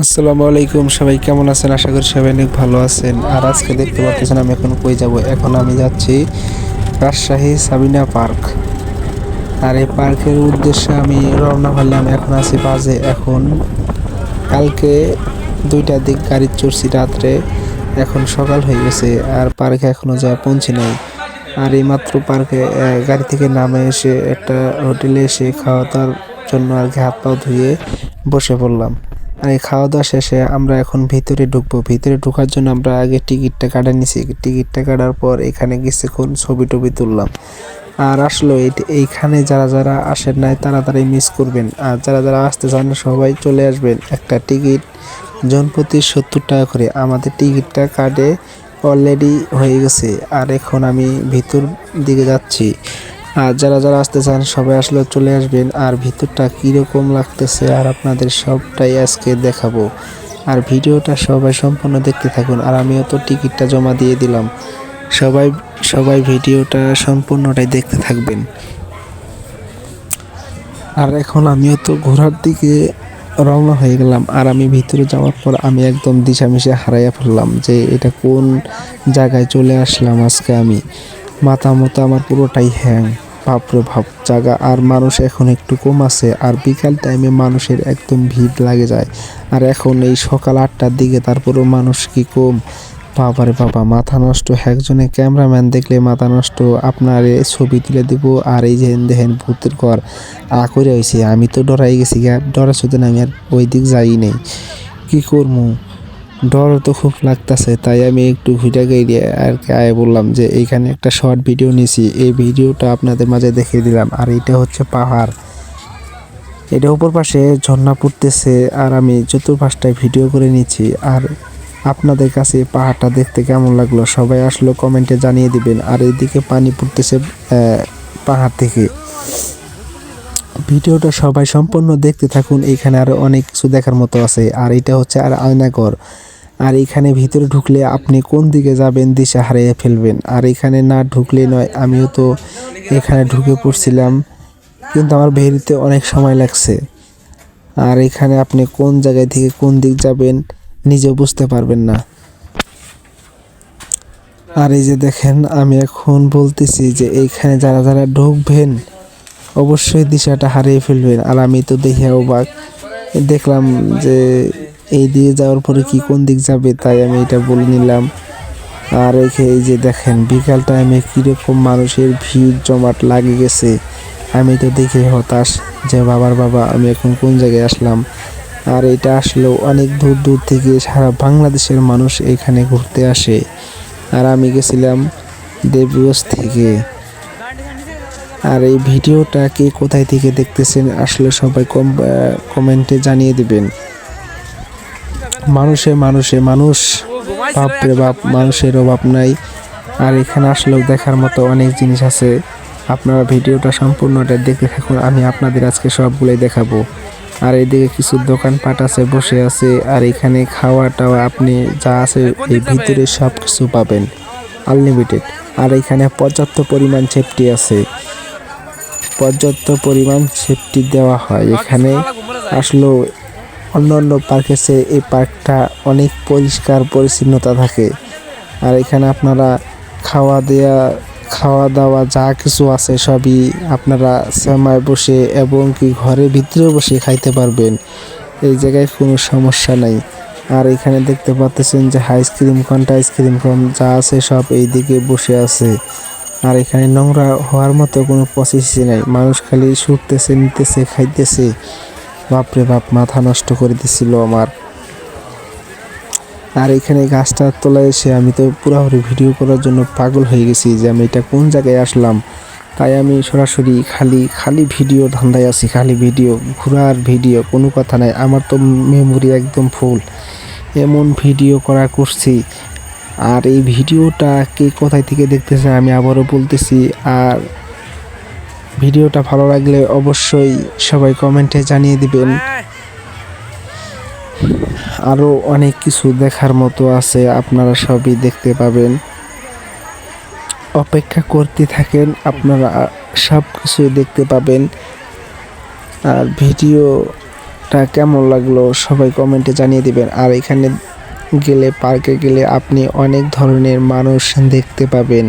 আসসালামু আলাইকুম, সবাই কেমন আছেন? আশা করি সবাই অনেক ভালো আছেন। আর আজকে দেখতে পাচ্ছেন আমি এখন কই যাব। এখন আমি যাচ্ছি রাজশাহী সাবিনা পার্ক। আর এই পার্কের উদ্দেশ্যে আমি রওনা হলাম। এখন আছি বাজে এখন কালকে 2টার দিক গাড়ি চড়ছি রাত্রে। এখন সকাল হয়ে গেছে আর পার্কে এখনো যা পৌঁছি নাই। আর এই মাত্র পার্কে গাড়ি থেকে নামে এসে একটা হোটেলে এসে খাওয়া দাওয়ার জন্য আর কি হাত পা ধুয়ে বসে পড়লাম। আর এই খাওয়া দাওয়া শেষে আমরা এখন ভিতরে ঢুকবো। ভিতরে ঢোকার জন্য আমরা আগে টিকিটটা কাটা নিছি। টিকিটটা কাটার পর এখানে কিছুক্ষণ ছবি টবি তুললাম। আর আসলে এইখানে যারা যারা আসেন নাই তাড়াতাড়ি মিস করবেন। আর যারা যারা আসতে চান সবাই চলে আসবেন। একটা টিকিট জনপ্রতি 70 টাকা করে। আমাদের টিকিটটা কাটে অলরেডি হয়ে গেছে। আর এখন আমি ভিতর দিকে যাচ্ছি। আর যারা যারা আসতে চান সবাই আসলে চলে আসবেন। আর ভিতরটা কীরকম লাগতেছে আর আপনাদের সবটাই আজকে দেখাবো। আর ভিডিওটা সবাই সম্পূর্ণ দেখতে থাকুন। আর আমিও তো টিকিটটা জমা দিয়ে দিলাম। সবাই সবাই ভিডিওটা সম্পূর্ণটাই দেখতে থাকবেন। আর এখন আমিও তো ঘোরার দিকে রওনা হয়ে গেলাম। আর আমি ভিতরে যাওয়ার পর আমি একদম দিশামিশে হারাইয়া ফেললাম যে এটা কোন জায়গায় চলে আসলাম আজকে আমি। মাথা মতো আমার পুরোটাই হ্যাং। বাপরে বাপ জায়গা। আর মানুষ এখন একটু কম আছে। আর বিকাল টাইমে মানুষের একদম ভিড় লাগে যায়। আর এখন এই সকাল 8টার দিকে তারপরেও মানুষ কি কম। বাবারে বাবা, মাথা নষ্ট। একজনে ক্যামেরাম্যান দেখলে মাথা নষ্ট। আপনার ছবি তুলে দিব। আর এই যে দেখেন ভূতের ঘর করে হয়েছে। আমি তো ডরাই গেছি। ডরার সাথে আমি আর ওই দিক যাই নেই। কি করবো, ডর তো খুব লাগতেছে। তাই আমি একটু ভিডিও গাইডে আর কি আয় বললাম যে এইখানে একটা শর্ট ভিডিও নিয়েছি। এই ভিডিওটা আপনাদের মাঝে দেখিয়ে দিলাম। আর এটা হচ্ছে পাহাড়, এটা উপর পাশে ঝর্ণা পড়তেছে। আর আমি চতুর্পাশটায় ভিডিও করে নিচ্ছি। আর আপনাদের কাছে পাহাড়টা দেখতে কেমন লাগলো সবাই আসলে কমেন্টে জানিয়ে দিবেন। আর এইদিকে পানি পড়তেছে পাহাড় থেকে। ভিডিওটা সবাই সম্পূর্ণ দেখতে থাকুন। এখানে আরো অনেক কিছু দেখার মতো আছে। আর এটা হচ্ছে আর আয়নাঘর। আর এখানে ভিতরে ঢুকলে আপনি কোন দিকে যাবেন দিশা হারিয়ে ফেলবেন। আর এখানে না ঢুকলে নয়। আমিও তো এখানে ঢুকে পড়ছিলাম, কিন্তু আমার বেরিতে অনেক সময় লাগছে। আর এখানে আপনি কোন জায়গায় থেকে কোন দিক যাবেন নিজেও বুঝতে পারবেন না। আর এই যে দেখেন আমি এখন বলতেছি যে এইখানে যারা যারা ঢুকবেন অবশ্যই দিশাটা হারিয়ে ফেলবেন। আর আমি তো দেখে অবাক, দেখলাম যে এই দিয়ে যাওয়ার পরে কি কোন দিক যাবে, তাই আমি এটা বলে নিলাম। আর এই যে দেখেন বিকাল টাইমে কীরকম মানুষের ভিড় জমাট লাগে গেছে। আমি তো দেখে হতাশ যে বাবার বাবা আমি এখন কোন জায়গায় আসলাম। আর এটা আসলেও অনেক দূর দূর থেকে সারা বাংলাদেশের মানুষ এখানে ঘুরতে আসে। আর আমি গেছিলাম দেবগঞ্জ থেকে। আর এই ভিডিওটা কে কোথায় থেকে দেখতেছেন আসলে সবাই কমেন্টে জানিয়ে দিবেন। মানুষে মানুষে মানুষ, বাপরে বাপ, মানুষের অভাব নাই। আর এখানে আসলেও দেখার মতো অনেক জিনিস আছে। আপনারা ভিডিওটা সম্পূর্ণটা দেখতে থাকুন। আমি আপনাদের আজকে সবগুলোই দেখাবো। আর এইদিকে কিছু দোকানপাট আছে, বসে আছে। আর এখানে খাওয়া টাওয়া আপনি যা আছে এই ভিতরে সব কিছু পাবেন আনলিমিটেড। আর এখানে পর্যাপ্ত পরিমাণ সেফটি আছে, পর্যাপ্ত পরিমাণ সেফটি দেওয়া হয় এখানে। আসলেও অন্য অন্য পার্কের চেয়ে এই পার্কটা অনেক পরিষ্কার পরিচ্ছন্নতা থাকে। আর এখানে আপনারা খাওয়া দাওয়া যা কিছু আছে সবই আপনারা সময় বসে এবং কি ঘরের ভিতরে বসে খাইতে পারবেন। এই জায়গায় কোনো সমস্যা নাই। আর এখানে দেখতে পাচ্ছেন যে আইসক্রিম কোনটা, আইসক্রিম কোন যা আছে সব এই দিকে বসে আছে। আর এখানে নোংরা হওয়ার মতো কোনো প্রসেসই নাই। মানুষ খালি ছুটতেছে, নিতেছে, খাইতেছে। বাপরে বাপ, মাথা নষ্ট করে দিছিল আমার। আর এখানে গাছটার তলায় এসে আমি তো পুরোপুরি ভিডিও করার জন্য পাগল হয়ে গেছি যে আমি এটা কোন জায়গায় আসলাম। তাই আমি সরাসরি খালি ভিডিও ধান্দায় আছি, খালি ভিডিও, ঘোরার ভিডিও, কোনো কথা নাই। আমার তো মেমোরি একদম ফুল, এমন ভিডিও করছি। আর এই ভিডিওটা কে কোথায় থেকে দেখতেছেন আমি আবারও বলতেছি। আর ভিডিওটা ভালো লাগলে অবশ্যই সবাই কমেন্টে জানিয়ে দিবেন। আরও অনেক কিছু দেখার মতো আছে, আপনারা সবই দেখতে পাবেন। অপেক্ষা করতে থাকেন, আপনারা সব কিছুই দেখতে পাবেন। আর ভিডিও পার্কটা কেমন লাগলো সবাই কমেন্টে জানিয়ে দিবেন। আর এখানে গেলে, পার্কে গেলে আপনি অনেক ধরনের মানুষ দেখতে পাবেন।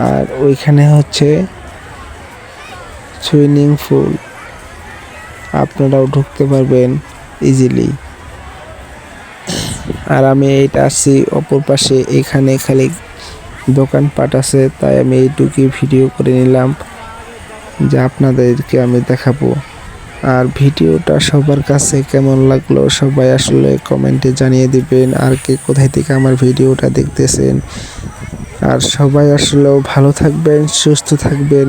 আর ওইখানে হচ্ছে সুইমিং পুল, আপনারাও ঢুকতে পারবেন ইজিলি। আর আমি এইটা আসছি অপর পাশে, এখানে খালি দোকানপাট আছে, তাই আমি এইটুকুই ভিডিও করে নিলাম যে আপনাদেরকে আমি দেখাবো। আর ভিডিওটা সবার কাছে কেমন লাগলো সবাই আসলে কমেন্টে জানিয়ে দিবেন। আর কে কোথায় থেকে আমার ভিডিওটা দেখতেছেন। আর সবাই আসলেও ভালো থাকবেন, সুস্থ থাকবেন।